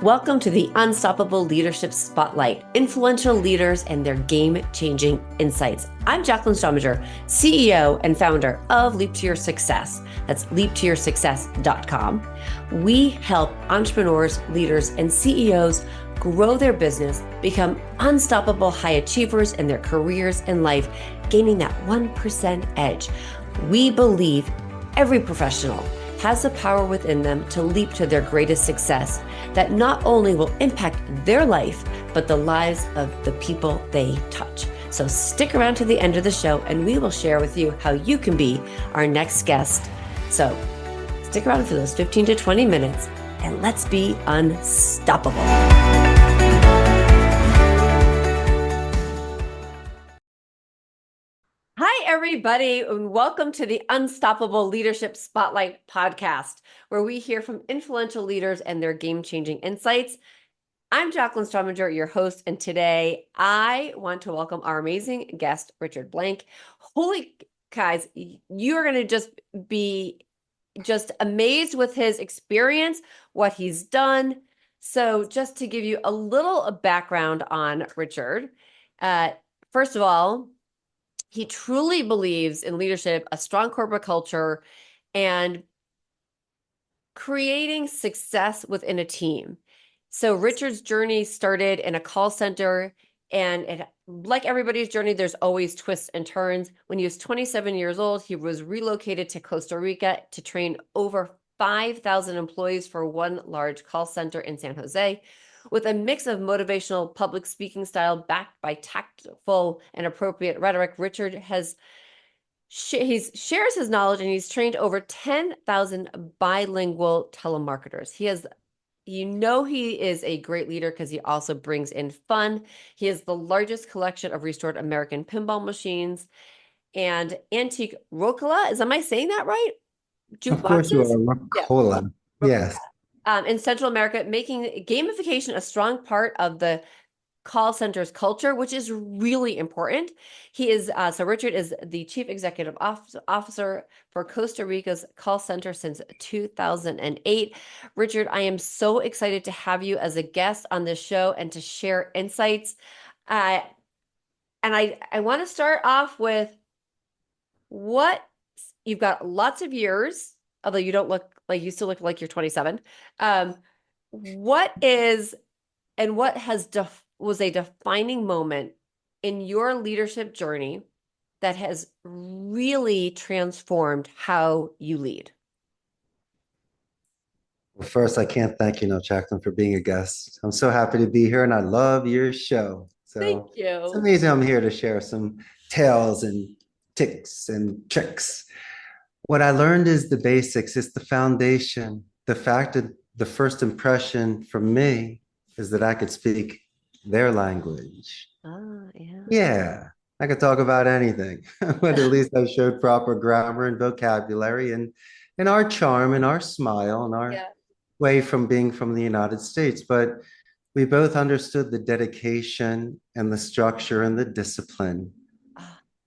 Welcome to the Unstoppable Leadership Spotlight, influential leaders and their game-changing insights. I'm Jaclyn Strominger, CEO and founder of Leap to Your Success. That's leaptoyoursuccess.com. We help entrepreneurs, leaders, and CEOs grow their business, become unstoppable high achievers in their careers and life, gaining that 1% edge. We believe every professional has the power within them to leap to their greatest success that not only will impact their life, but the lives of the people they touch. So stick around to the end of the show and we will share with you how you can be our next guest. So stick around for those 15 to 20 minutes and let's be unstoppable. Hi, everybody, and welcome to the Unstoppable Leadership Spotlight podcast, where we hear from influential leaders and their game-changing insights. I'm Jaclyn Strominger, your host, and today I want to welcome our amazing guest, Richard Blank. Holy guys, you are going to just be amazed with his experience, what he's done. So just to give you a little background on Richard, first of all, he truly believes in leadership, a strong corporate culture, and creating success within a team. So Richard's journey started in a call center, and like everybody's journey, there's always twists and turns. When he was 27 years old, he was relocated to Costa Rica to train over 5,000 employees for one large call center in San Jose. With a mix of motivational public speaking style backed by tactful and appropriate rhetoric, Richard shares his knowledge, and he's trained over 10,000 bilingual telemarketers. He is a great leader because he also brings in fun. He has the largest collection of restored American pinball machines and antique rocola. Am I saying that right? Jukeboxes? Of course you are, rocola. Yeah. Yes. In Central America, making gamification a strong part of the call center's culture, which is really important. So Richard is the Chief Executive Officer for Costa Rica's call center since 2008. Richard, I am so excited to have you as a guest on this show and to share insights. And I want to start off with you've got lots of years, although you don't look like you still look like you're 27. What was a defining moment in your leadership journey that has really transformed how you lead? Well, first, I can't thank you, Jaclyn, for being a guest. I'm so happy to be here and I love your show. Thank So it's you. amazing I'm here to share some tales and tips and tricks. What I learned is the basics, it's the foundation. The fact that the first impression from me is that I could speak their language. Yeah. Yeah, I could talk about anything, but at least I showed proper grammar and vocabulary and our charm and our smile and our way from being from the United States. But we both understood the dedication and the structure and the discipline.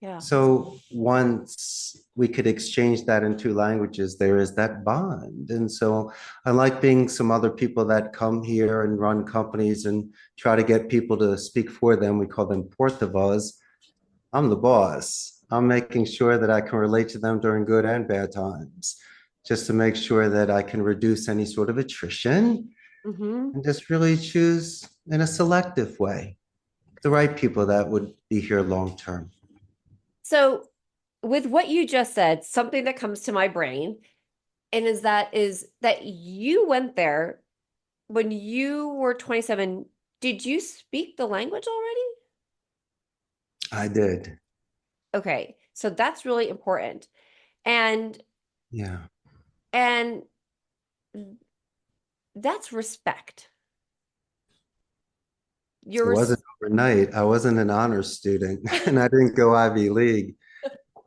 Yeah. So once we could exchange that in two languages, there is that bond. And so unlike being some other people that come here and run companies and try to get people to speak for them, we call them porte-voix. I'm the boss. I'm making sure that I can relate to them during good and bad times, just to make sure that I can reduce any sort of attrition and just really choose in a selective way the right people that would be here long term. So with what you just said, something that comes to my brain is that you went there when you were 27. Did you speak the language already? I did. Okay. So that's really important. And that's respect. It wasn't overnight. I wasn't an honors student and I didn't go Ivy League.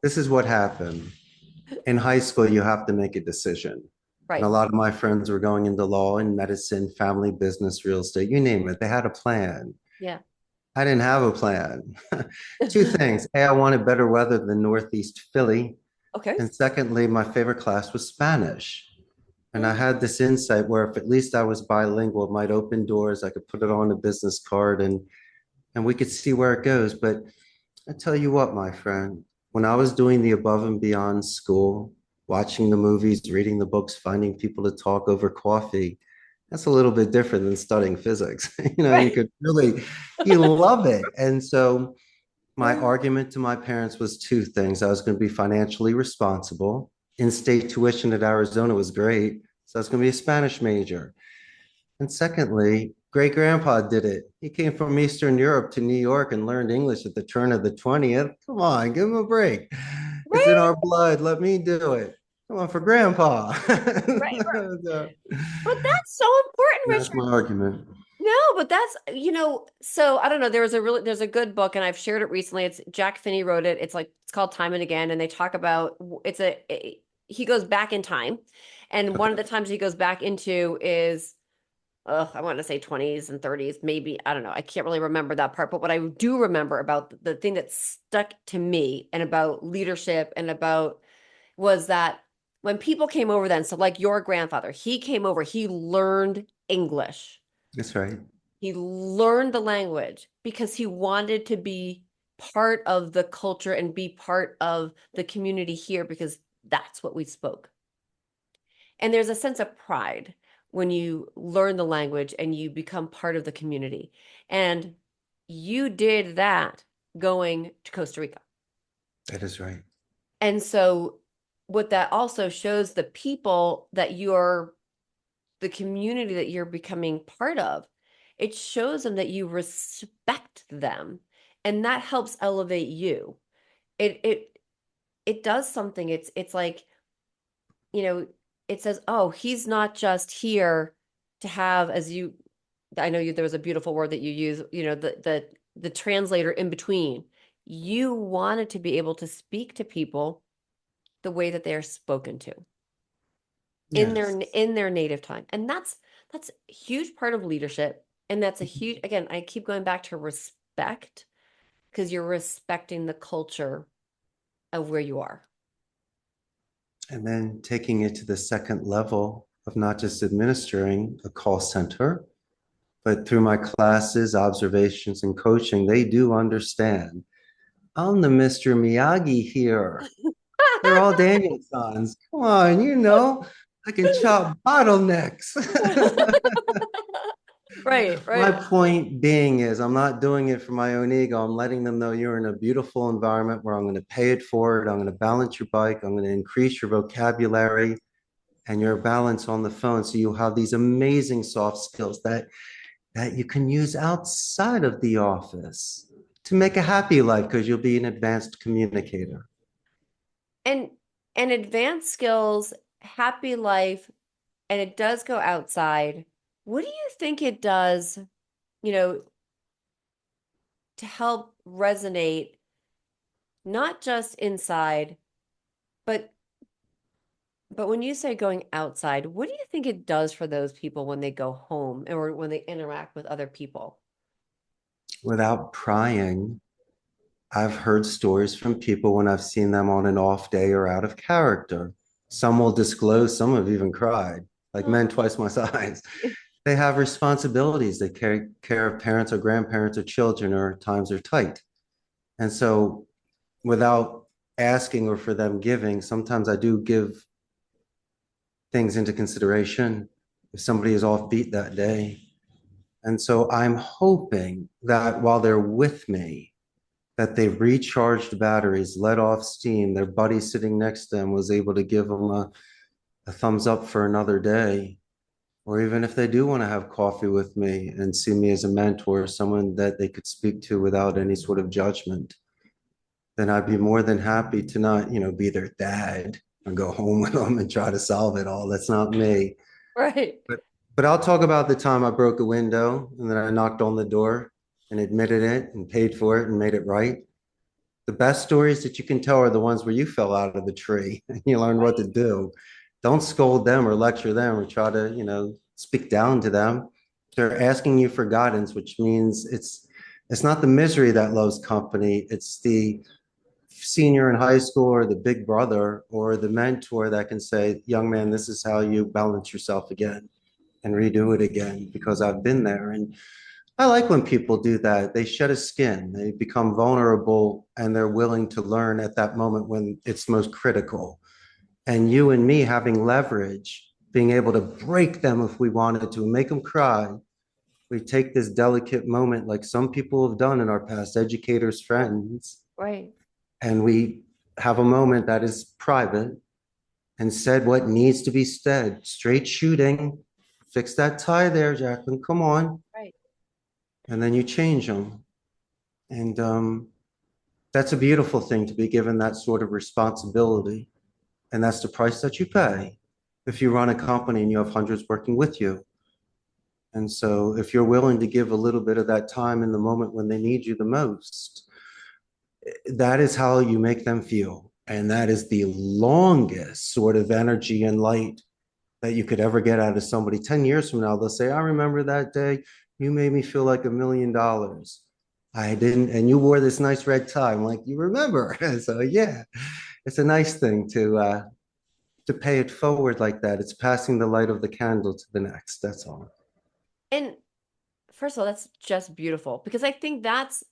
This is what happened. In high school, you have to make a decision. Right. And a lot of my friends were going into law and medicine, family, business, real estate, you name it. They had a plan. Yeah. I didn't have a plan. Two things. A, I wanted better weather than Northeast Philly. Okay. And secondly, my favorite class was Spanish. And I had this insight where if at least I was bilingual, it might open doors. I could put it on a business card and we could see where it goes. But I tell you what, my friend, when I was doing the above and beyond school, watching the movies, reading the books, finding people to talk over coffee, that's a little bit different than studying physics. You Right. could really, you love it. And so my argument to my parents was two things. I was going to be financially responsible. In-state tuition at Arizona was great. So I was going to be a Spanish major. And secondly, great grandpa did it. He came from Eastern Europe to New York and learned English at the turn of the 20th. Come on, give him a break. It's in Right. our blood. Let me do it. Come on for grandpa. Right. So, But that's so important, that's Richard. my argument. No, but that's, so I don't know. There's a good book and I've shared it recently. It's Jack Finney wrote it. It's called Time and Again. And they talk about, he goes back in time. And one of the times he goes back into is, I want to say 20s and 30s, maybe. I don't know. I can't really remember that part. But what I do remember about the thing that stuck to me and about leadership and about was that when people came over then, so like your grandfather, he came over, he learned English. That's right. He learned the language because he wanted to be part of the culture and be part of the community here because that's what we spoke. And there's a sense of pride when you learn the language and you become part of the community. And you did that going to Costa Rica. That is right. And so what that also shows the people that you're the community that you're becoming part of, it shows them that you respect them, and that helps elevate you. It does something. It's like, you know, it says, "Oh, he's not just here to have," as you I know there was a beautiful word that you use, the translator in between. You wanted to be able to speak to people the way that they're spoken to in their Yes. native time. And that's a huge part of leadership. And that's a huge, again, I keep going back to respect because you're respecting the culture of where you are. And then taking it to the second level of not just administering a call center, but through my classes, observations, and coaching, they do understand. I'm the Mr. Miyagi here. They're all Daniel-sons. Come on, I can chop bottlenecks. Right, My right. point being is, I'm not doing it for my own ego. I'm letting them know you're in a beautiful environment where I'm going to pay it forward. I'm going to balance your bike. I'm going to increase your vocabulary and your balance on the phone. So you have these amazing soft skills that you can use outside of the office to make a happy life because you'll be an advanced communicator. And advanced skills, happy life, and it does go outside. What do you think it does, you know, to help resonate not just inside, but when you say going outside, what do you think it does for those people when they go home or when they interact with other people? Without prying, I've heard stories from people when I've seen them on an off day or out of character. Some will disclose, some have even cried, like men Oh. twice my size. They have responsibilities. They care of parents or grandparents or children, or times are tight. And so, without asking or for them giving, sometimes I do give things into consideration if somebody is offbeat that day. And so I'm hoping that while they're with me, that they recharged batteries, let off steam. Their buddy sitting next to them was able to give them a thumbs up for another day. Or even if they do want to have coffee with me and see me as a mentor, someone that they could speak to without any sort of judgment, then I'd be more than happy to not, be their dad and go home with them and try to solve it all. That's not me. Right. But but I'll talk about the time I broke a window and then I knocked on the door and admitted it and paid for it and made it right. The best stories that you can tell are the ones where you fell out of the tree and you learned what to Right. do. Don't scold them or lecture them or try to, speak down to them. They're asking you for guidance, which means it's not the misery that loves company, it's the senior in high school or the big brother or the mentor that can say, young man, this is how you balance yourself again and redo it again, because I've been there. And I like when people do that. They shed a skin, they become vulnerable, and they're willing to learn at that moment when it's most critical. And you and me having leverage, being able to break them if we wanted to, make them cry. We take this delicate moment like some people have done in our past, educators, friends, Right. and we have a moment that is private and said what needs to be said. Straight shooting. Fix that tie there, Jaclyn. Come on. Right. And then you change them. And that's a beautiful thing, to be given that sort of responsibility. And that's the price that you pay if you run a company and you have hundreds working with you. And so if you're willing to give a little bit of that time in the moment when they need you the most, that is how you make them feel. And that is the longest sort of energy and light that you could ever get out of somebody. 10 years from now, they'll say, I remember that day you made me feel like $1,000,000. I didn't, and you wore this nice red tie. I'm like, you remember? So yeah, it's a nice thing to pay it forward like that. It's passing the light of the candle to the next. That's all. And first of all, that's just beautiful because I think that's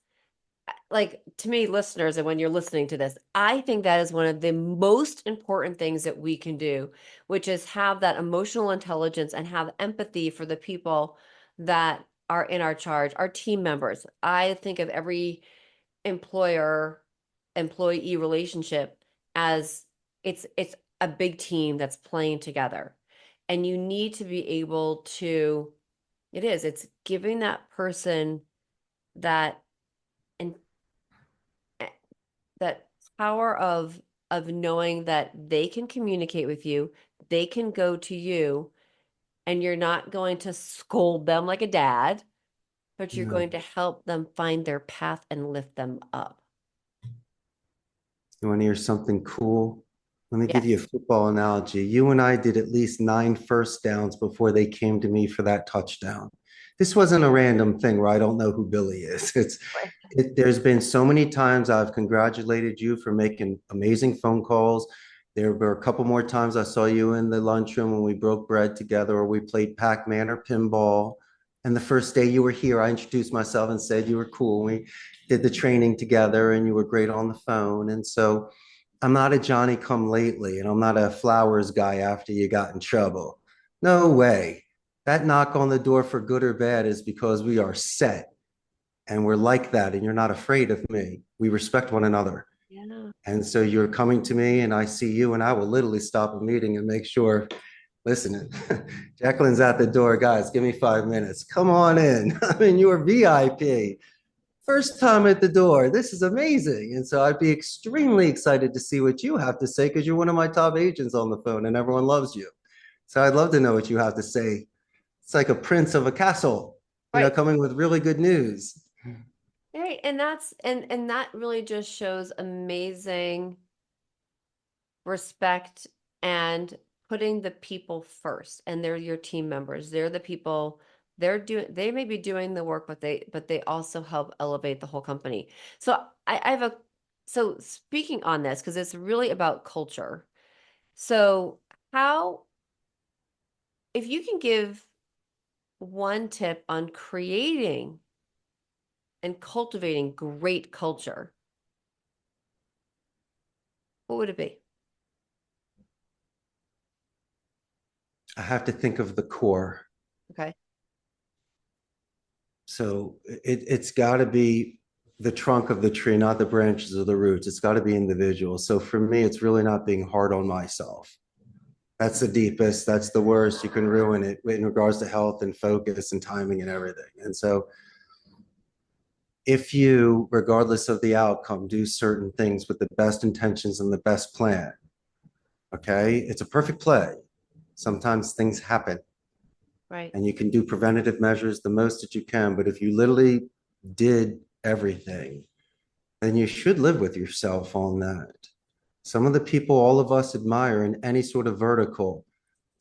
like to me, listeners, and when you're listening to this, I think that is one of the most important things that we can do, which is have that emotional intelligence and have empathy for the people that are in our charge, our team members. I think of every employer employee relationship as it's a big team that's playing together. And you need to be able to, it's giving that person that and that power of knowing that they can communicate with you, they can go to you, and you're not going to scold them like a dad, but you're Yeah. going to help them find their path and lift them up. You want to hear something cool? Let me give you a Yes. football analogy. You and I did at least 9 first downs before they came to me for that touchdown. This wasn't a random thing where I don't know who Billy is. Right. There's been so many times I've congratulated you for making amazing phone calls. There were a couple more times I saw you in the lunchroom when we broke bread together, or we played Pac-Man or pinball. And the first day you were here, I introduced myself and said you were cool. We did the training together and you were great on the phone. And so I'm not a Johnny come lately, and I'm not a flowers guy after you got in trouble. No way. That knock on the door for good or bad is because we are set and we're like that, and you're not afraid of me. We respect one another. Yeah. And so you're coming to me and I see you, and I will literally stop a meeting and make sure, listen, Jaclyn's at the door, guys, give me 5 minutes. Come on in. I mean, you're VIP. First time at the door. This is amazing. And so I'd be extremely excited to see what you have to say, because you're one of my top agents on the phone and everyone loves you. So I'd love to know what you have to say. It's like a prince of a castle, Right. coming with really good news. Right. And that's and that really just shows amazing respect and putting the people first. And they're your team members. They're the people they may be doing the work, but they also help elevate the whole company. So I have a so speaking on this, because it's really about culture. So how if you can give one tip on creating and cultivating great culture, what would it be? I have to think of the core. Okay. So it's got to be the trunk of the tree, not the branches or the roots. It's got to be individual. So for me, it's really not being hard on myself. That's the deepest, that's the worst. You can ruin it in regards to health and focus and timing and everything. And so if you, regardless of the outcome, do certain things with the best intentions and the best plan, okay, it's a perfect play. Sometimes things happen Right. and you can do preventative measures the most that you can. But if you literally did everything, then you should live with yourself on that. Some of the people all of us admire in any sort of vertical,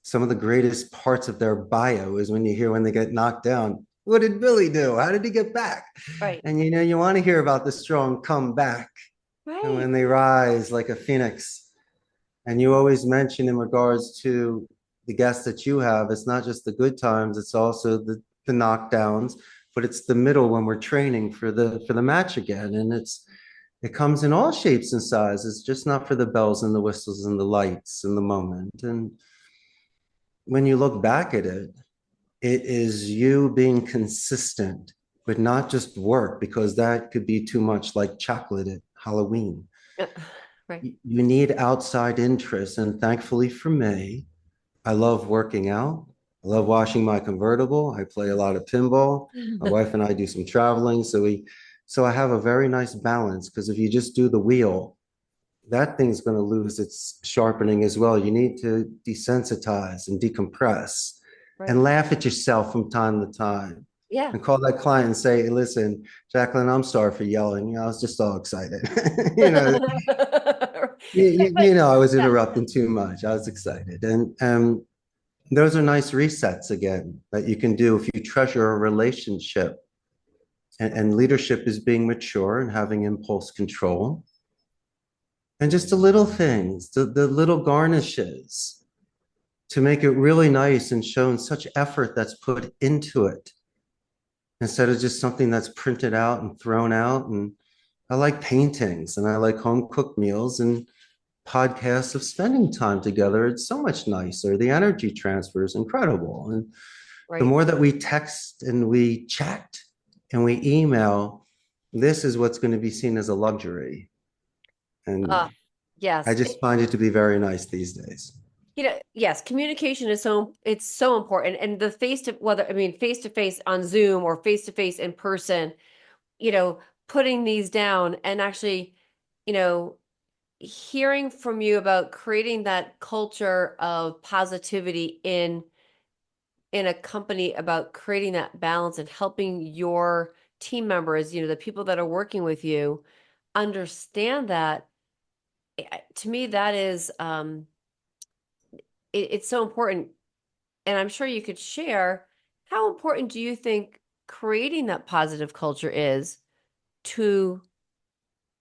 some of the greatest parts of their bio is when you hear when they get knocked down. What did Billy do? How did he get back? Right. And you want to hear about the strong comeback. and Right. when they rise like a phoenix. And you always mention in regards to the guests that you have, it's not just the good times, it's also the knockdowns, but it's the middle when we're training for the match again. And it comes in all shapes and sizes, just not for the bells and the whistles and the lights and the moment. And when you look back at it, it is you being consistent, but not just work, because that could be too much like chocolate at Halloween. Uh, Right. You need outside interest. And thankfully for me, I love working out. I love washing my convertible. I play a lot of pinball. My wife and I do some traveling. So I have a very nice balance, because if you just do the wheel, that thing's going to lose its sharpening as well. You need to desensitize and decompress Right. and laugh at yourself from time to time Yeah. and call that client and say, hey, listen, Jaclyn, I'm sorry for yelling. I was just all excited. you know, But I was yeah. interrupting too much. I was excited. And those are nice resets again that you can do if you treasure a relationship. And leadership is being mature and having impulse control. And just the little things, the little garnishes to make it really nice and shown such effort that's put into it instead of just something that's printed out and thrown out. And I like paintings and I like home cooked meals and podcasts of spending time together. It's so much nicer. The energy transfer is incredible. And the Right. more that we text and we chat and we email, this is what's going to be seen as a luxury. And Uh, I yes. just find it to be very nice these days. Yes, communication is it's so important. And the face to whether I mean face to face on Zoom or face to face in person, you know, putting these down and actually, you know, hearing from you about creating that culture of positivity in a company, about creating that balance and helping your team members, the people that are working with you understand that. To me, that is it's so important. And I'm sure you could share, how important do you think creating that positive culture is to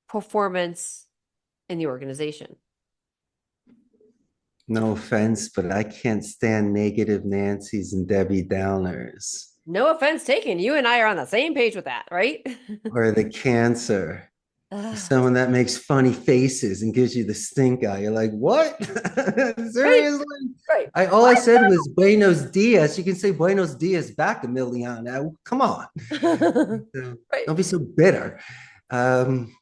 performance in the organization? No offense, but I can't stand negative Nancy's and Debbie Downers No offense taken. You and I are on the same page with that, right? or the cancer. Ah, Someone that makes funny faces and gives you the stink eye. You're like, what? right, Seriously? right. All I said was Buenos Dias. You can say Buenos Dias back a million. Now, come on. So, Right. don't be so bitter. Um,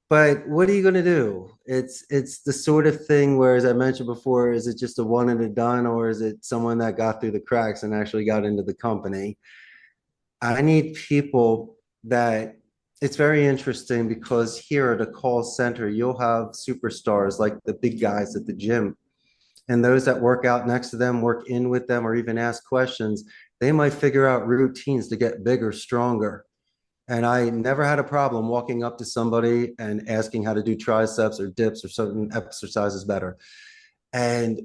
but what are you going to do? It's the sort of thing where, as I mentioned before, is it just a one and a done, or is it someone that got through the cracks and actually got into the company? I need people that it's very interesting, because here at a call center, you'll have superstars like the big guys at the gym, and those that work out next to them, work in with them, or even ask questions. They might figure out routines to get bigger, stronger. And I never had a problem walking up to somebody and asking how to do triceps or dips or certain exercises better. And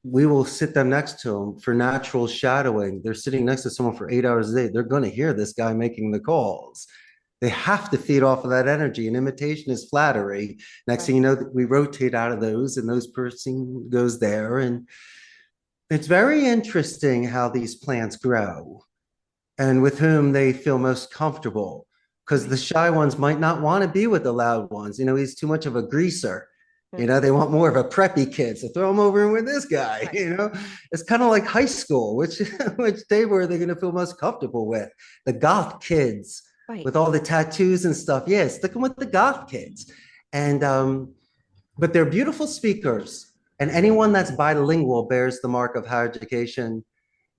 we will sit them next to them for natural shadowing. They're sitting next to someone for 8 hours a day. They're going to hear this guy making the calls. They have to feed off of that energy, and imitation is flattery. Next Right. thing you know, we rotate out of those, and those person goes there. And it's very interesting how these plants grow and with whom they feel most comfortable. Because the Right. shy ones might not want to be with the loud ones. He's too much of a greaser. Right. They want more of a preppy kid. So throw them over in with this guy. Right. It's kind of like high school, which which day were they going to feel most comfortable with? The goth kids Right. with all the tattoos and stuff. Yeah, stick them with the goth kids. And but they're beautiful speakers. And anyone that's bilingual bears the mark of higher education.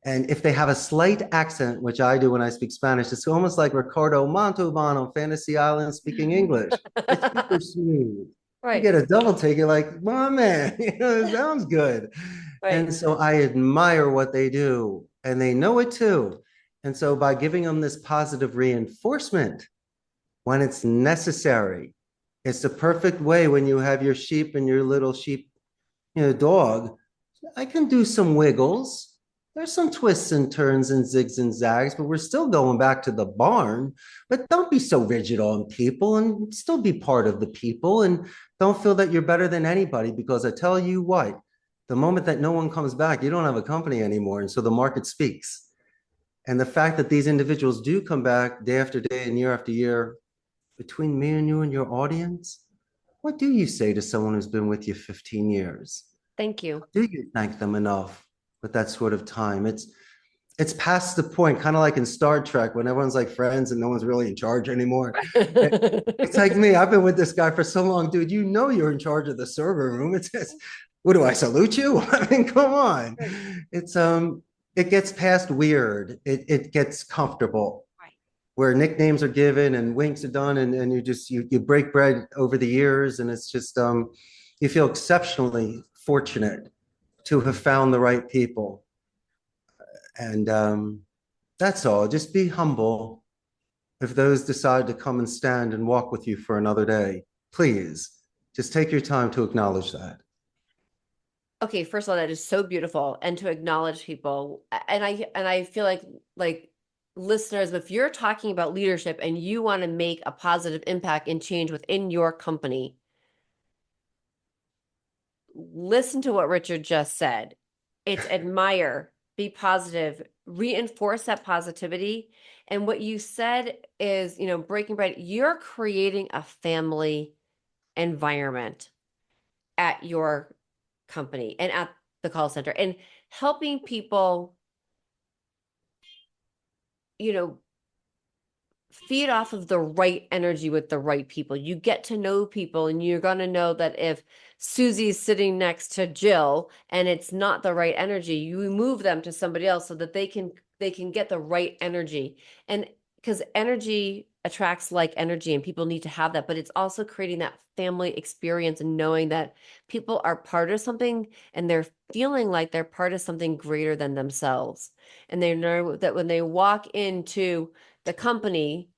And if they have a slight accent, which I do when I speak Spanish, it's almost like Ricardo Montalban on Fantasy Island speaking English. It's super smooth. You Right. get a double take, you're like, my man, it sounds good. Right. And so I admire what they do, and they know it too. And so by giving them this positive reinforcement when it's necessary, it's the perfect way when you have your sheep and your little sheep, dog. I can do some wiggles. There's some twists and turns and zigs and zags, but we're still going back to the barn. But don't be so rigid on people and still be part of the people. And don't feel that you're better than anybody, because I tell you what, the moment that no one comes back, you don't have a company anymore. And so the market speaks. And the fact that these individuals do come back day after day and year after year, between me and you and your audience, what do you say to someone who's been with you 15 years? Thank you. Do you thank them enough with that sort of time? It's past the point, kind of like in Star Trek when everyone's like friends and no one's really in charge anymore. It's like me. I've been with this guy for so long, dude. You know you're in charge of the server room. It says, what do I salute you? I mean, come on. It's it gets past weird. It gets comfortable where nicknames are given and winks are done, and you break bread over the years, and it's just you feel exceptionally fortunate to have found the right people. And that's all. Just be humble if those decide to come and stand and walk with you for another day. Please just take your time to acknowledge that. Okay, first of all, that is so beautiful, and to acknowledge people. And I feel like listeners, if you're talking about leadership and you want to make a positive impact and change within your company, listen to what Richard just said. It's admire, be positive, reinforce that positivity. And what you said is, breaking bread, you're creating a family environment at your company and at the call center, and helping people, feed off of the right energy with the right people. You get to know people, and you're going to know that if Susie's sitting next to Jill and it's not the right energy, you move them to somebody else so that they can get the right energy. And because energy attracts like energy, and people need to have that, but it's also creating that family experience and knowing that people are part of something, and they're feeling like they're part of something greater than themselves. And they know that when they walk into the company,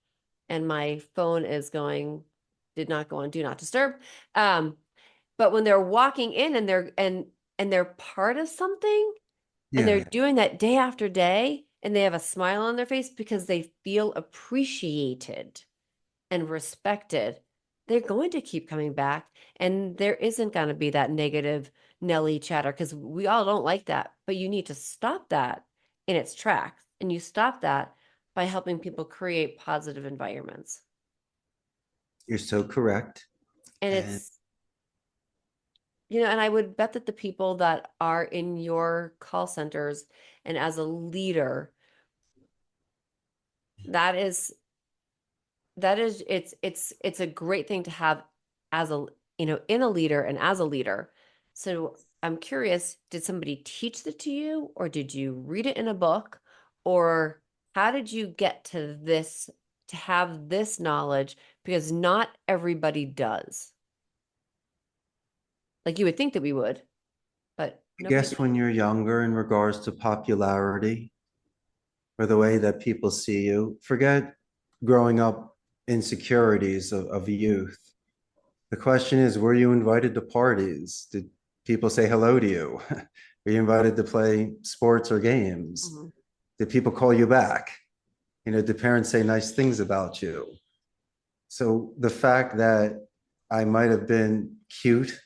and my phone is going, did not go on do not disturb. But when they're walking in and they're part of something, and they're Yeah, doing that day after day, and they have a smile on their face because they feel appreciated and respected, they're going to keep coming back. And there isn't going to be that negative Nelly chatter, because we all don't like that. But you need to stop that in its tracks. And you stop that by helping people create positive environments. you're so correct. And And it's, and I would bet that the people that are in your call centers and as a leader, that is it's a great thing to have as a, in a leader and as a leader. So I'm curious, did somebody teach that to you, or did you read it in a book, or how did you get to this, to have this knowledge? Because not everybody does. Like you would think that we would, but I nobody guess does. when you're younger, in regards to popularity or the way that people see you, forget growing up insecurities of youth. The question is, were you invited to parties? Did people say hello to you? Were you invited to play sports or games? Mhm. Did people call you back? Did parents say nice things about you? So the fact that I might have been cute,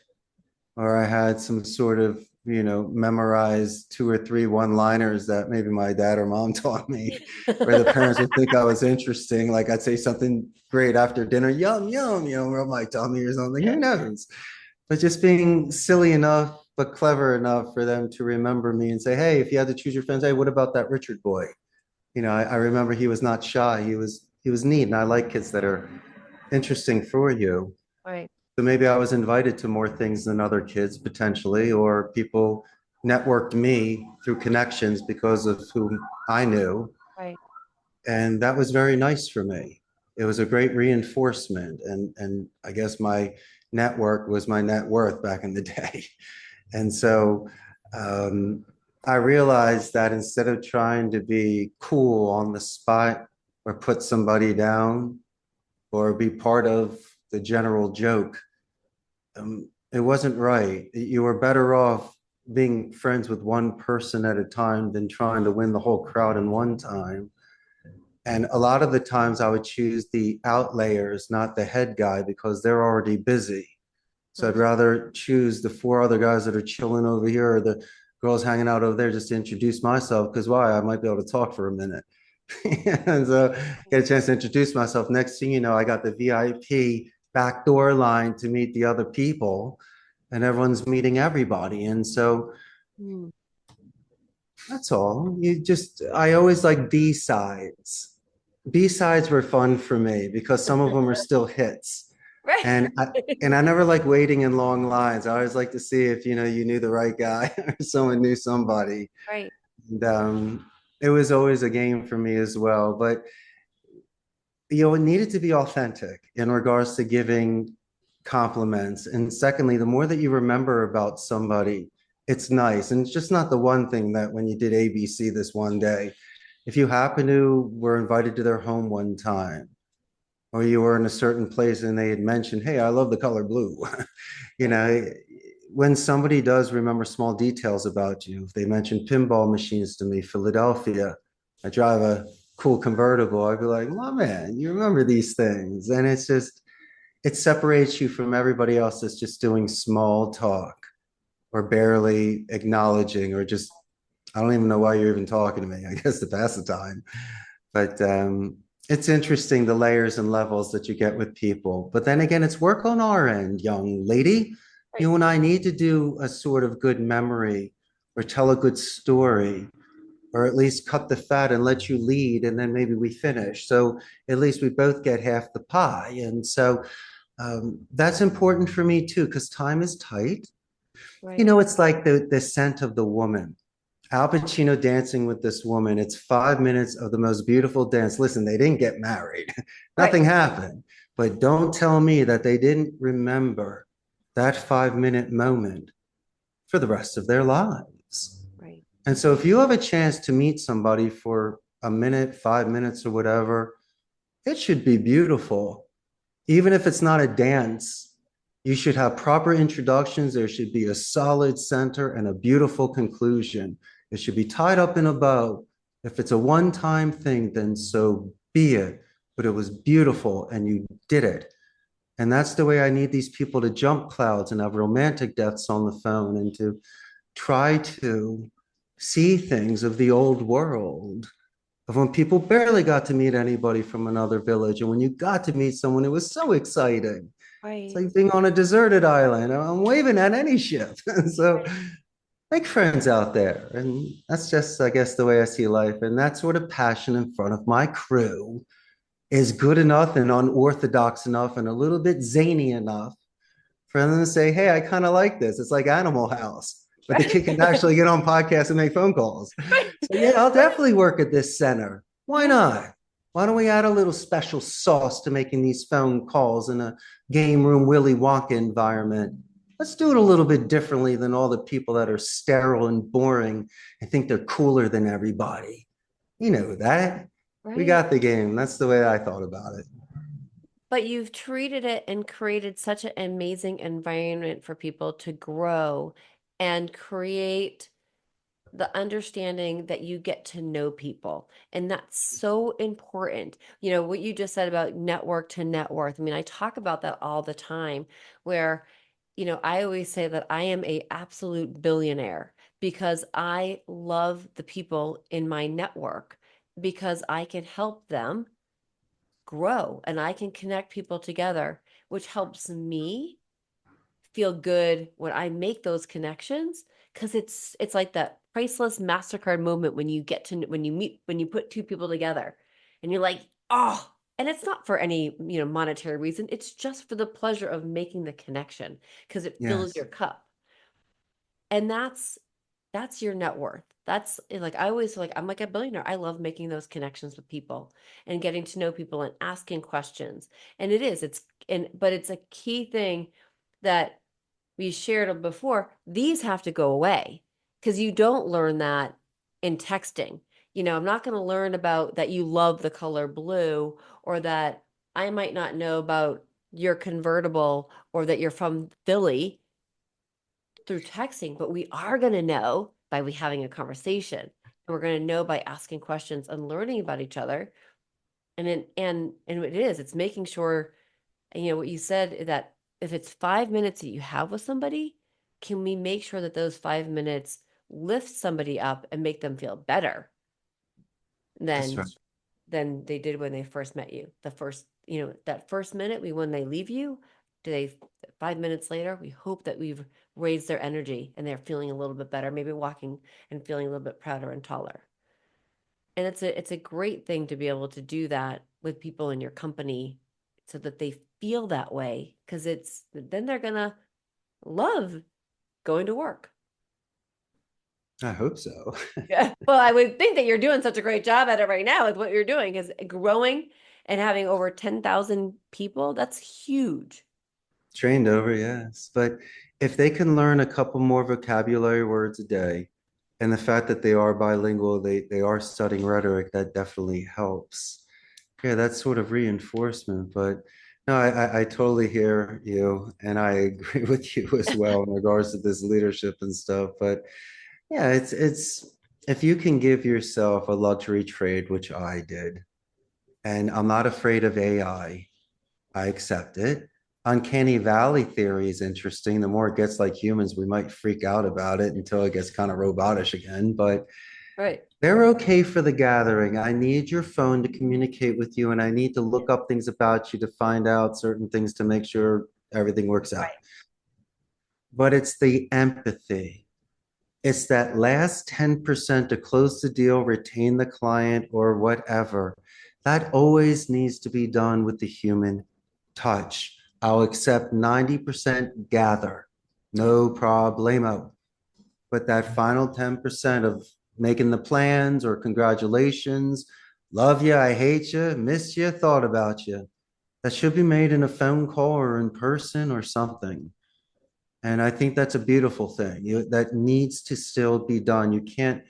or I had some sort of, memorized two or three one-liners that maybe my dad or mom taught me, where the parents would think I was interesting. Like I'd say something great after dinner, yum, yum, rub my tummy or something, who knows? But just being silly enough, but clever enough for them to remember me and say, hey, if you had to choose your friends, hey, what about that Richard boy? I remember he was not shy. He was neat. And I like kids that are interesting for you. Right, So maybe I was invited to more things than other kids potentially, or people networked me through connections because of who I knew. right. And that was very nice for me. It was a great reinforcement. And I guess my network was my net worth back in the day. And so um, I realized that instead of trying to be cool on the spot or put somebody down or be part of the general joke, it wasn't right. You were better off being friends with one person at a time than trying to win the whole crowd in one time. And a lot of the times I would choose the outlayers, not the head guy, because they're already busy. So I'd Mm. rather choose the four other guys that are chilling over here or the girls hanging out over there just to introduce myself. Because why? I might be able to talk for a minute. And so get a chance to introduce myself. Next thing you know, I got the VIP backdoor line to meet the other people, and everyone's meeting everybody. And so Mm. that's all. I always like B-sides. B-sides were fun for me because some of them are still hits. Right. And I never like waiting in long lines. I always like to see if you knew the right guy or someone knew somebody. Right. And it was always a game for me as well. But it needed to be authentic in regards to giving compliments. And secondly, the more that you remember about somebody, it's nice. And it's just not the one thing that when you did ABC this one day, if you happen to were invited to their home one time, or you were in a certain place and they had mentioned, hey, I love the color blue. you Right. know, when somebody does remember small details about you, if they mention pinball machines to me, Philadelphia, I drive a cool convertible, I'd be like, my man, you remember these things. And it separates you from everybody else that's just doing small talk or barely acknowledging or just, I don't even know why you're even talking to me, I guess to pass the time. But it's interesting the layers and levels that you get with people. But then again, it's work on our end, young lady. Right. You and I need to do a sort of good memory or tell a good story or at least cut the fat and let you lead. And then maybe we finish. So at least we both get half the pie. And so that's important for me too, because time is tight. Right. It's like the scent of the woman. Al Pacino dancing with this woman. It's 5 minutes of the most beautiful dance. Listen, they didn't get married. Right. Nothing happened. But don't tell me that they didn't remember that 5 minute moment for the rest of their lives. Right. And so if you have a chance to meet somebody for a minute, 5 minutes, or whatever, it should be beautiful. Even if it's not a dance, you should have proper introductions. There should be a solid center and a beautiful conclusion. It should be tied up in a bow. If it's a one-time thing, then so be it. But it was beautiful and you did it. And that's the way I need these people to jump clouds and have romantic deaths on the phone and to try to see things of the old world of when people barely got to meet anybody from another village. And when you got to meet someone, it was so exciting. It's Right. like being on a deserted island. I'm waving at any ship. So make friends out there. And that's just, I guess, the way I see life. And that sort of passion in front of my crew is good enough and unorthodox enough and a little bit zany enough for them to say, hey, I kind of like this. It's like Animal House, but the kid can actually get on podcasts and make phone calls. Right. So yeah, I'll definitely work at this center. Why Right. not? Why don't we add a little special sauce to making these phone calls in a game room Willy Wonka environment? Let's do it a little bit differently than all the people that are sterile and boring and think they're cooler than everybody. You know that. We Right. got the game. That's the way I thought about it. But you've treated it and created such an amazing environment for people to grow and create the understanding that you get to know people. And that's so important. What you just said about network to net worth. I mean, I talk about that all the time where, I always say that I am a absolute billionaire because I love the people in my network because I can help them grow and I can connect people together, which helps me feel good when I make those connections because it's like that priceless MasterCard moment when you get to when you put two people together and you're like, oh, and it's not for any, monetary reason. It's just for the pleasure of making the connection because it fills Yes. your cup. And that's your net worth. That's like I always feel like I'm like a billionaire. I love making those connections with people and getting to know people and asking questions. And but it's a key thing that we shared before. These have to go away because you don't learn that in texting. I'm not going to learn about that you love the color blue or that I might not know about your convertible or that you're from Philly through texting, but we are going to know by we having a conversation. And we're going to know by asking questions and learning about each other. And it is, it's making sure, and what you said, that if it's 5 minutes that you have with somebody, can we make sure that those 5 minutes lift somebody up and make them feel better That's than right. than they did when they first met you? The first, that first minute when they leave you, do they 5 minutes later, we hope that we've raised their energy and they're feeling a little bit better, maybe walking and feeling a little bit prouder and taller. And it's a great thing to be able to do that with people in your company so that they feel that way, because it's then they're gonna love going to work. I hope so. Yeah. Well, I would think that you're doing such a great job at it right now with what you're doing, is growing and having over 10,000 people. That's huge. Trained over, yes. But if they can learn a couple more vocabulary words a day, and the fact that they are bilingual, they are studying rhetoric, that definitely helps. Yeah, that's sort of reinforcement. But no, I totally hear you, and I agree with you as well in regards to this leadership and stuff. But yeah, it's if you can give yourself a luxury trade, which I did, and I'm not afraid of AI. I accept it. Uncanny Valley theory is interesting. The more it gets like humans, we might freak out about it until it gets kind of robotish again. But Right. they're okay for the gathering. I need your phone to communicate with you, and I need to look up things about you to find out certain things to make sure everything works out. Right. But it's the empathy. It's that last 10% to close the deal, retain the client, or whatever. That always needs to be done with the human touch. I'll accept 90% gather, no problemo. But that final 10% of making the plans or congratulations, love you, I hate you, miss you, thought about you, that should be made in a phone call or in person or something. And I think that's a beautiful thing. That needs to still be done. You can't,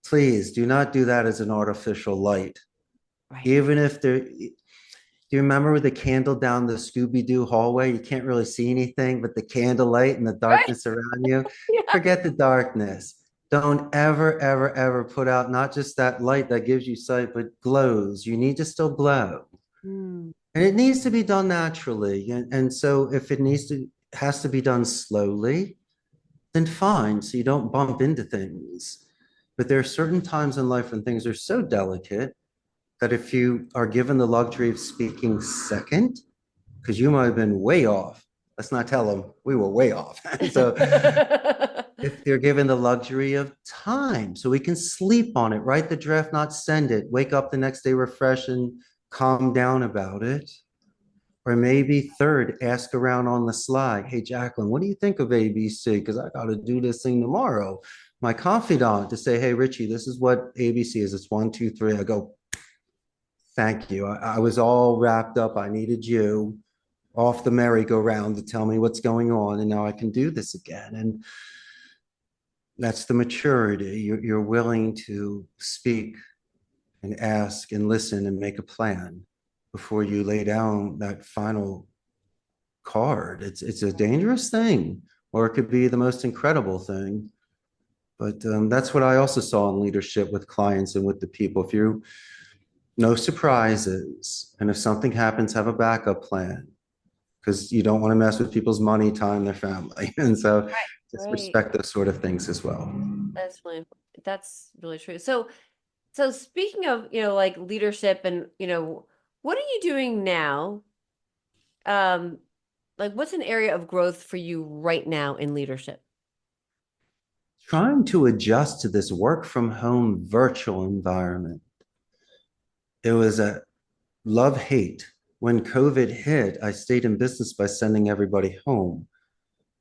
please do not do that as an artificial light. Right. Even if there, do you remember with the candle down the Scooby-Doo hallway? You can't really see anything but the candlelight and the Right. darkness around you. Yeah. Forget the darkness. Don't ever, ever, ever put out not just that light that gives you sight, but glows. You need to still glow. Mm. And it needs to be done naturally. And so if it needs to, has to be done slowly, then fine. So you don't bump into things. But there are certain times in life when things are so delicate that if you are given the luxury of speaking second, because you might have been way off, let's not tell them we were way off. And so if they're given the luxury of time, so we can sleep on it, write the draft, not send it, wake up the next day refreshed and calm down about it. Or maybe third, ask around on the slide. Hey, Jaclyn, what do you think of ABC? Because I got to do this thing tomorrow. My confidant to say, hey, Richie, this is what ABC is. It's one, two, three. I go, thank you. I was all wrapped up. I needed you off the merry-go-round to tell me what's going on. And now I can do this again. And that's the maturity. You're willing to speak and ask and listen and make a plan before you lay down that final card. It's a dangerous thing, or it could be the most incredible thing. But that's what I also saw in leadership with clients and with the people. If you no surprises, and if something happens, have a backup plan because you don't want to mess with people's money, time, their family, and so just Right. respect those sort of things as well. That's really true. So speaking of, like leadership and, what are you doing now? Um, like what's an area of growth for you right now in leadership? Trying to adjust to this work from home virtual environment. It was a love hate. When COVID hit, I stayed in business by sending everybody home.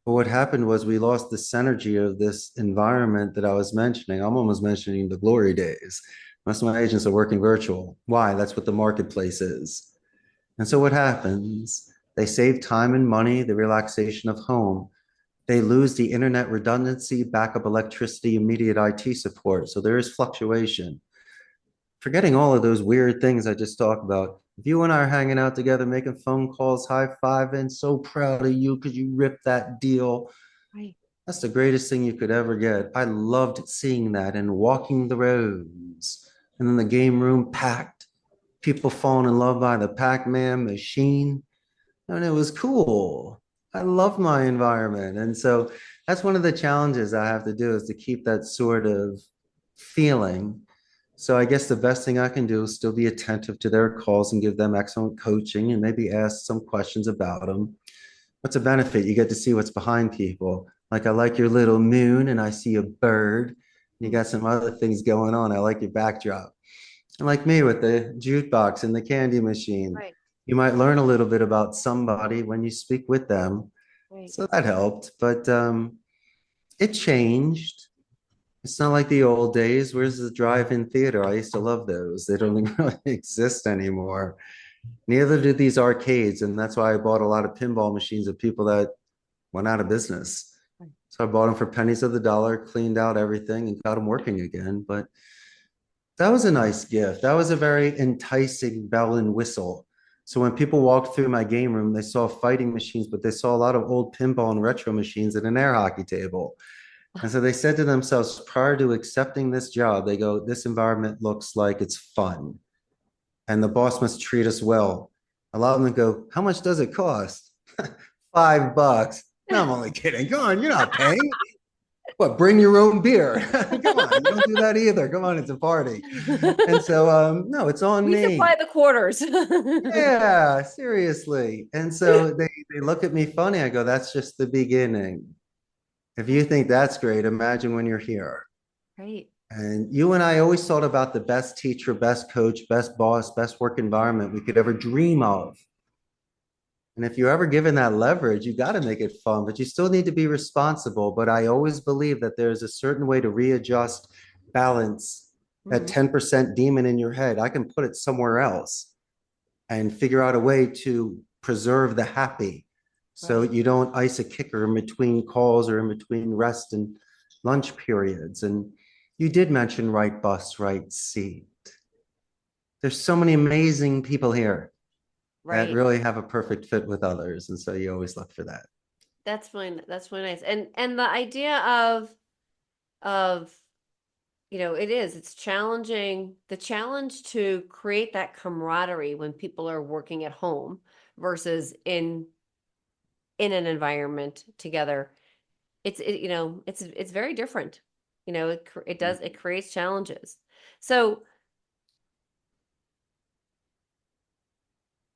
But what happened was we lost the synergy of this environment that I was mentioning. I'm almost mentioning the glory days. Most of my agents are working virtual. Why? That's what the marketplace is. And so what happens? They save time and money, the relaxation of home. They lose the internet redundancy, backup electricity, immediate IT support. So there is fluctuation. Forgetting all of those weird things I just talked about. If you and I are hanging out together, making phone calls, high fiving, so proud of you because you ripped that deal. Right. That's the greatest thing you could ever get. I loved seeing that and walking the roads and then the game room packed, people falling in love by the Pac-Man machine. And it was cool. I love my environment. And so that's one of the challenges I have to do is to keep that sort of feeling. So I guess the best thing I can do is still be attentive to their calls and give them excellent coaching and maybe ask some questions about them. What's a benefit? You get to see what's behind people. Like I like your little moon and I see a bird. You got some other things going on. I like your backdrop. And like me with the jukebox and the candy machine, Right. you might learn a little bit about somebody when you speak with them. Right. So that helped, but it changed. It's not like the old days. Where's the drive-in theater? I used to love those. They don't even really exist anymore. Neither do these arcades, and that's why I bought a lot of pinball machines of people that went out of business. Right. So I bought them for pennies of the dollar, cleaned out everything, and got them working again. But that was a nice gift. That was a very enticing bell and whistle. So when people walked through my game room, they saw fighting machines, but they saw a lot of old pinball and retro machines and an air hockey table. And so they said to themselves, prior to accepting this job, they go, this environment looks like it's fun. And the boss must treat us well. A lot of them go, how much does it cost? $5. No, I'm only kidding. Go on, you're not paying. What, bring your own beer? Come on, you don't do that either. Come on, it's a party. And so, no, it's on We supply me. the quarters. Yeah, seriously. And so they look at me funny. I go, that's just the beginning. If you think that's great, imagine when you're here. Right. And you and I always thought about the best teacher, best coach, best boss, best work environment we could ever dream of. And if you're ever given that leverage, you got to make it fun, but you still need to be responsible. But I always believe that there's a certain way to readjust balance that Mhm. 10% demon in your head. I can put it somewhere else and figure out a way to preserve the happy. So Right. you don't ice a kicker in between calls or in between rest and lunch periods. And you did mention right bus, right seat. There's so many amazing people here that Right. really have a perfect fit with others. And so you always look for that. That's really nice. And the idea of it's challenging, the challenge to create that camaraderie when people are working at home versus in an environment together. It's very different. It creates challenges. So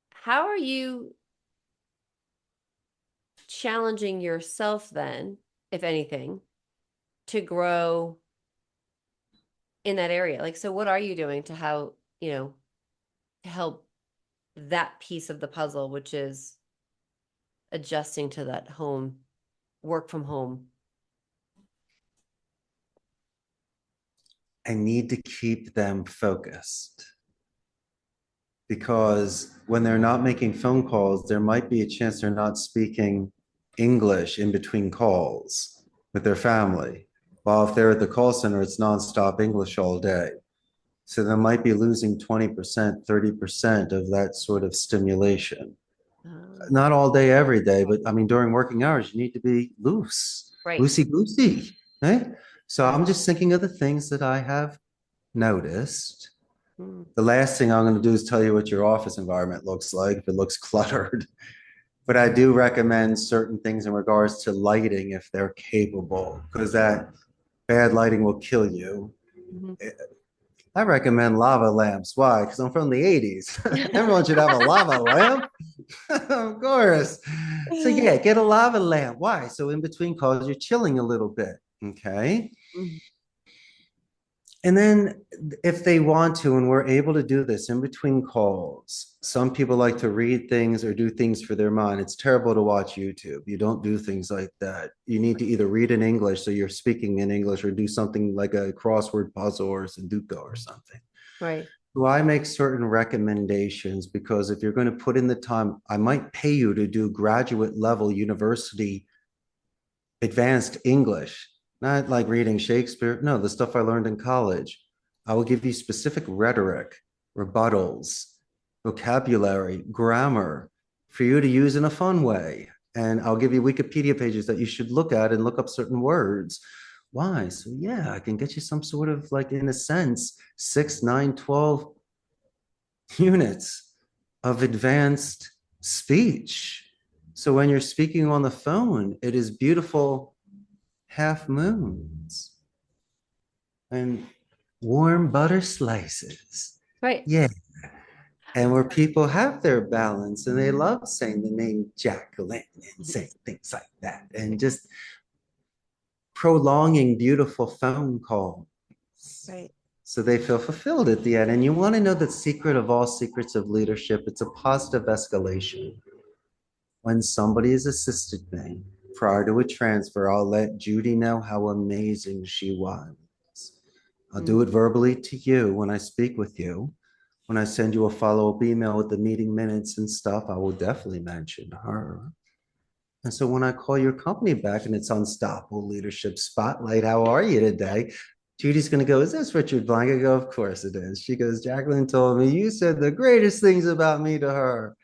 how are you challenging yourself then, if anything, to grow in that area? Like, so what are you doing to help that piece of the puzzle, which is adjusting to that home, work from home? I need to keep them focused because when they're not making phone calls, there might be a chance they're not speaking English in between calls with their family. While if they're at the call center, it's nonstop English all day. So they might be losing 20%, 30% of that sort of stimulation. Um, Not all day, every day, but I mean, during working hours, you need to be loose, right. loosey goosey, right? So I'm just thinking of the things that I have noticed. Mm. The last thing I'm going to do is tell you what your office environment looks like if it looks cluttered. But I do recommend certain things in regards to lighting if they're capable, because that bad lighting will kill you. Mhm. I recommend lava lamps. Why? Because I'm from the 80s. Everyone should have a lava lamp. Of course. So yeah, get a lava lamp. Why? So in between calls, you're chilling a little bit. Okay. Mhm. And then if they want to, and we're able to do this in between calls, some people like to read things or do things for their mind. It's terrible to watch YouTube. You don't do things like that. You need to either read in English, so you're speaking in English, or do something like a crossword puzzle or Sudoku or something. Right. So I make certain recommendations because if you're going to put in the time, I might pay you to do graduate level university advanced English, not like reading Shakespeare. No, the stuff I learned in college. I will give you specific rhetoric, rebuttals, vocabulary, grammar for you to use in a fun way. And I'll give you Wikipedia pages that you should look at and look up certain words. Why? So yeah, I can get you some sort of, like, in a sense, 6, 9, 12 units of advanced speech. So when you're speaking on the phone, it is beautiful half moons and warm butter slices. Right. Yeah. And where people have their balance and they love saying the name Jaclyn and saying things like that and just prolonging beautiful phone calls. Right. So they feel fulfilled at the end. And you want to know the secret of all secrets of leadership? It's a positive escalation. When somebody has assisted me prior to a transfer, I'll let Judy know how amazing she was. I'll do it verbally to you when I speak with you. When I send you a follow-up email with the meeting minutes and stuff, I will definitely mention her. And so when I call your company back and it's Unstoppable Leadership Spotlight, how are you today? Judy's going to go, is this Richard Blank? I go, of course it is. She goes, Jaclyn told me you said the greatest things about me to her.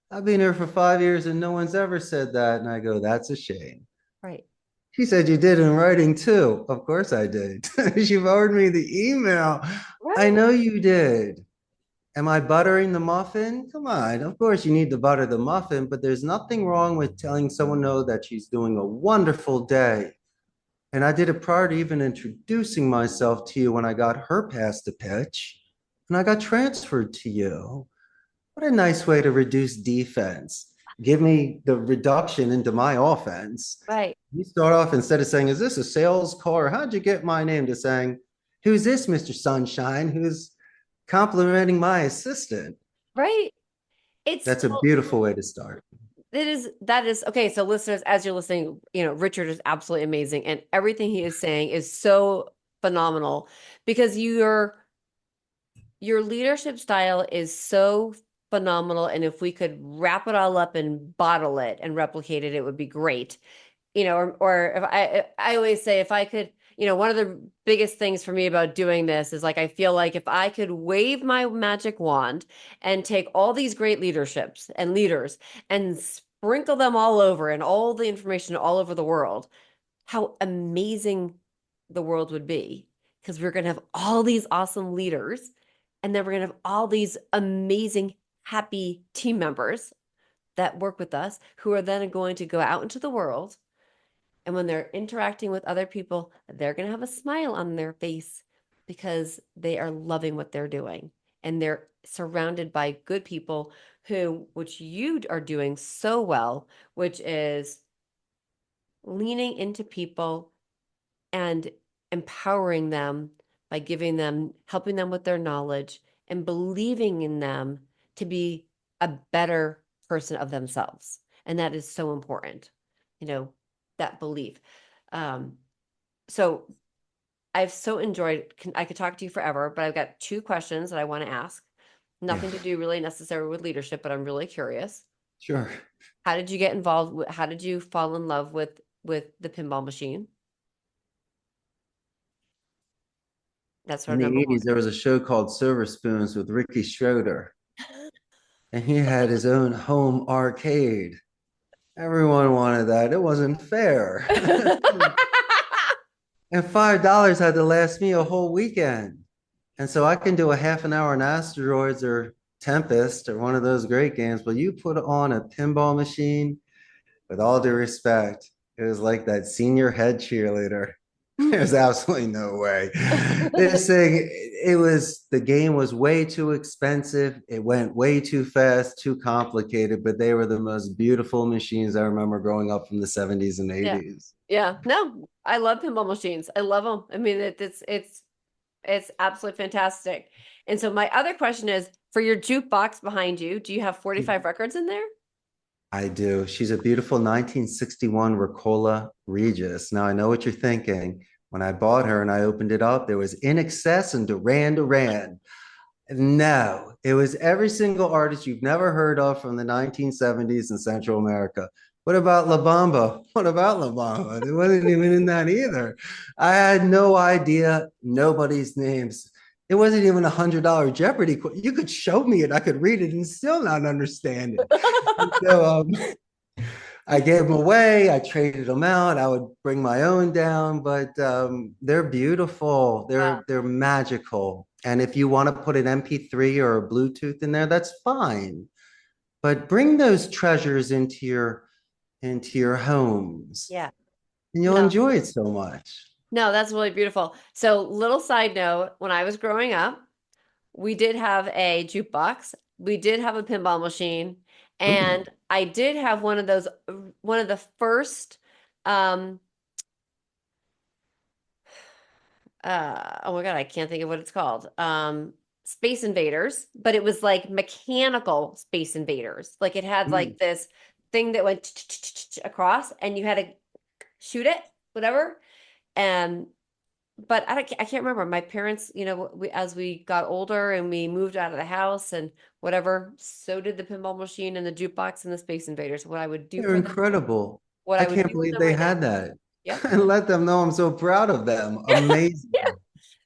I've been here for 5 years and no one's ever said that. And I go, that's a shame. Right. She said you did in writing too. Of course I did. She forwarded me the email. I Right. know you did. Am I buttering the muffin? Come on. Of course, you need to butter the muffin, but there's nothing wrong with telling someone no that she's doing a wonderful day. And I did it prior to even introducing myself to you when I got her past the pitch and I got transferred to you. What a nice way to reduce defense. Give me the reduction into my offense. Right. You start off, instead of saying, is this a sales call? Or how'd you get my name, to saying, who's this Mr. Sunshine who's complimenting my assistant? Right. It's That's a beautiful way to start. that is okay. So listeners, as you're listening, Richard is absolutely amazing. And everything he is saying is so phenomenal because your leadership style is so phenomenal. And if we could wrap it all up and bottle it and replicate it, it would be great. Or if I always say if I could, one of the biggest things for me about doing this is like I feel like if I could wave my magic wand and take all these great leaderships and leaders and sprinkle them all over and all the information all over the world, how amazing the world would be. Because we're going to have all these awesome leaders, and then we're going to have all these amazing, happy team members that work with us who are then going to go out into the world. And when they're interacting with other people, they're going to have a smile on their face because they are loving what they're doing. And they're surrounded by good people which you are doing so well, which is leaning into people and empowering them by helping them with their knowledge and believing in them to be a better person of themselves. And that is so important, that belief. So I've so enjoyed, I could talk to you forever, but I've got 2 questions that I want to ask. Yeah, Nothing to do really necessarily with leadership, but I'm really curious. sure. How did you get involved? How did you fall in love with the pinball machine? That's In our the number 1. 80s, there was a show called Silver Spoons with Ricky Schroeder, and he had his own home arcade. Everyone wanted that. It wasn't fair. And $5 had to last me a whole weekend. And so I can do a half an hour in Asteroids or Tempest or one of those great games, but you put on a pinball machine, with all due respect, it was like that senior head cheerleader. There's absolutely no way. This thing, the game was way too expensive. It went way too fast, too complicated, but they were the most beautiful machines I remember growing up from the 70s and Yeah. 80s. Yeah. No, I love pinball machines. I love them. I mean, it's absolutely fantastic. And so my other question is, for your jukebox behind you, do you have 45 records in there? I do. She's a beautiful 1961 Ricola Regis. Now, I know what you're thinking. When I bought her and I opened it up, there was In Excess and Duran Duran. No, it was every single artist you've never heard of from the 1970s in Central America. What about La Bamba? What about La Bamba? It wasn't even in that either. I had no idea nobody's names. It wasn't even $100 Jeopardy. You could show me it. I could read it and still not understand it. So I gave them away. I traded them out. I would bring my own down, but they're beautiful. Wow. They're magical. And if you want to put an MP3 or a Bluetooth in there, that's fine. But bring those treasures into your homes, Yeah. and you'll No, enjoy it so much. no, that's really beautiful. So, little side note, when I was growing up, we did have a jukebox. We did have a pinball machine, Ooh, and I did have one of those, one of the first, um, oh my God, I can't think of what it's called. Space Invaders, but it was like mechanical Space Invaders. Like it had ooh. like this thing that went across and you had to shoot it, whatever. And but I can't remember. My parents, as we got older and we moved out of the house and whatever, so did the pinball machine and the jukebox and the Space Invaders. What I would do They're for them, incredible. what I I would can't do for believe them they right now. had that. Yep. And let them know I'm so proud of them. Yeah. Amazing.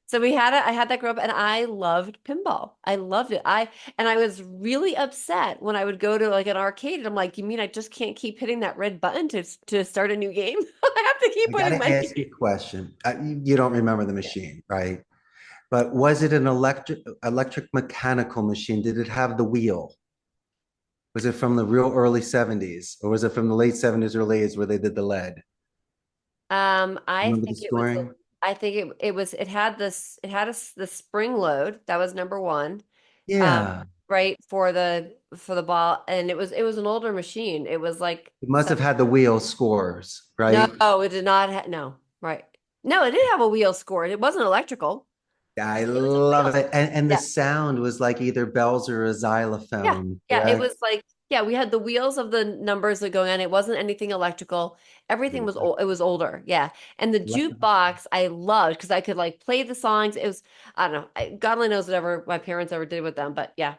So I had that grow up and I loved pinball. I loved it. And I was really upset when I would go to like an arcade and I'm like, you mean I just can't keep hitting that red button to start a new game? I have to keep I got putting to my ask you a question. You don't remember the Yeah. machine, right? But was it an electric mechanical machine? Did it have the wheel? Was it from the real early 70s or was it from the late 70s or late 80s where they did the lead? I Remember the think it was scoring? I think it had the spring load. That was number one. Yeah. Right for the ball and it was an older machine. It was like It must have seven. had the wheel scores, No, right? it did not no. Right. No, it did have a wheel score. It wasn't electrical. I It was a love wheel. it. And the Yeah. sound was like either bells or a Yeah. xylophone, Yeah. It correct? was like, yeah, we had the wheels of the numbers that go in. It wasn't anything electrical. Everything was Beautiful. old. It was older. Yeah. And the jukebox I loved because I could like play the songs. It was, I don't know. God only knows whatever my parents ever did with them. But yeah.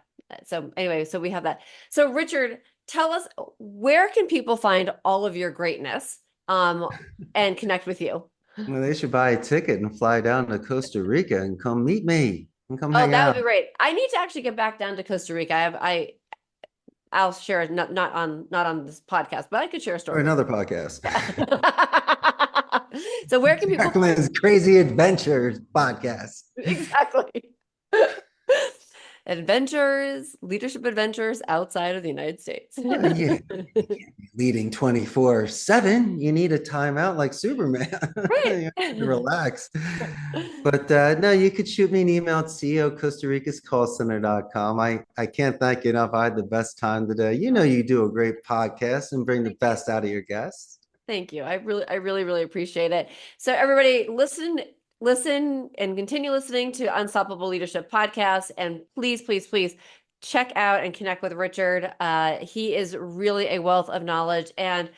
So anyway, so we have that. So Richard, tell us where can people find all of your greatness and connect with you? Well, they should buy a ticket and fly down to Costa Rica and come meet me and come Oh, hang that would out. be great. I need to actually get back down to Costa Rica. I'll share it not on this podcast, but I could share a Or story with another podcast. you. So where can people find Jaclyn's Crazy Adventures podcast. exactly adventures, leadership adventures outside of the United States? Yeah, leading 24/7. You need a timeout like Superman. Right. You have to relax. But no, you could shoot me an email at CEO Costa Rica's callcenter.com. I can't thank you enough. I had the best time today. You know, you do a great podcast and bring the Thank you. best out of your guests. Thank you. I really, really appreciate it. So everybody listen and continue listening to Unstoppable Leadership Podcast. And please, please, please check out and connect with Richard. He is really a wealth of knowledge and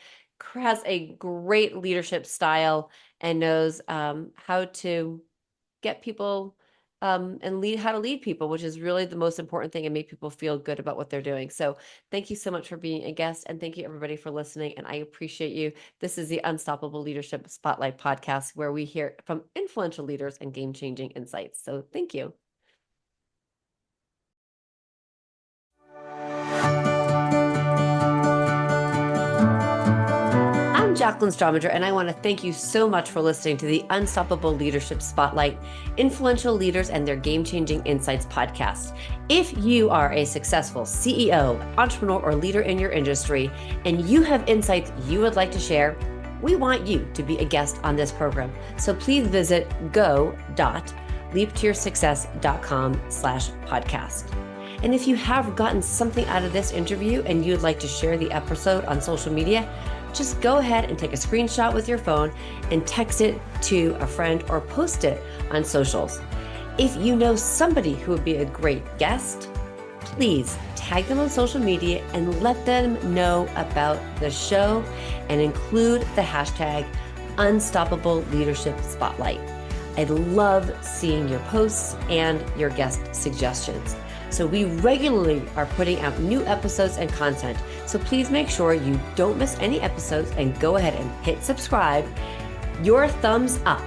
has a great leadership style and knows how to get people and lead how to lead people, which is really the most important thing and make people feel good about what they're doing. So thank you so much for being a guest and thank you everybody for listening. And I appreciate you. This is the Unstoppable Leadership Spotlight podcast where we hear from influential leaders and game-changing insights. So thank you. I'm Jaclyn Strominger, and I want to thank you so much for listening to the Unstoppable Leadership Spotlight, Influential Leaders and Their Game-Changing Insights podcast. If you are a successful CEO, entrepreneur, or leader in your industry, and you have insights you would like to share, we want you to be a guest on this program. So please visit go.leaptoyoursuccess.com/podcast. And if you have gotten something out of this interview and you'd like to share the episode on social media, just go ahead and take a screenshot with your phone and text it to a friend or post it on socials. If you know somebody who would be a great guest, please tag them on social media and let them know about the show and include the hashtag Unstoppable Leadership Spotlight. I love seeing your posts and your guest suggestions. So we regularly are putting out new episodes and content. So please make sure you don't miss any episodes and go ahead and hit subscribe. Your thumbs up,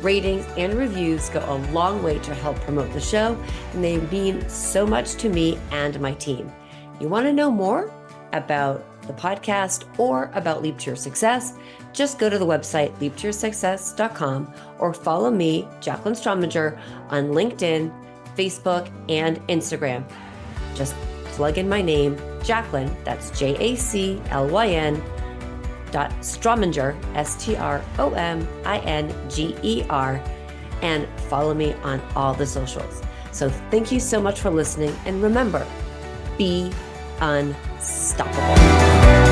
ratings, and reviews go a long way to help promote the show, and they mean so much to me and my team. You want to know more about the podcast or about Leap to Your Success, just go to the website leaptoyoursuccess.com or follow me, Jaclyn Strominger, on LinkedIn, Facebook, and Instagram. Just plug in my name, Jaclyn, that's Jaclyn Strominger, Strominger, and follow me on all the socials. So thank you so much for listening. And remember, be unstoppable.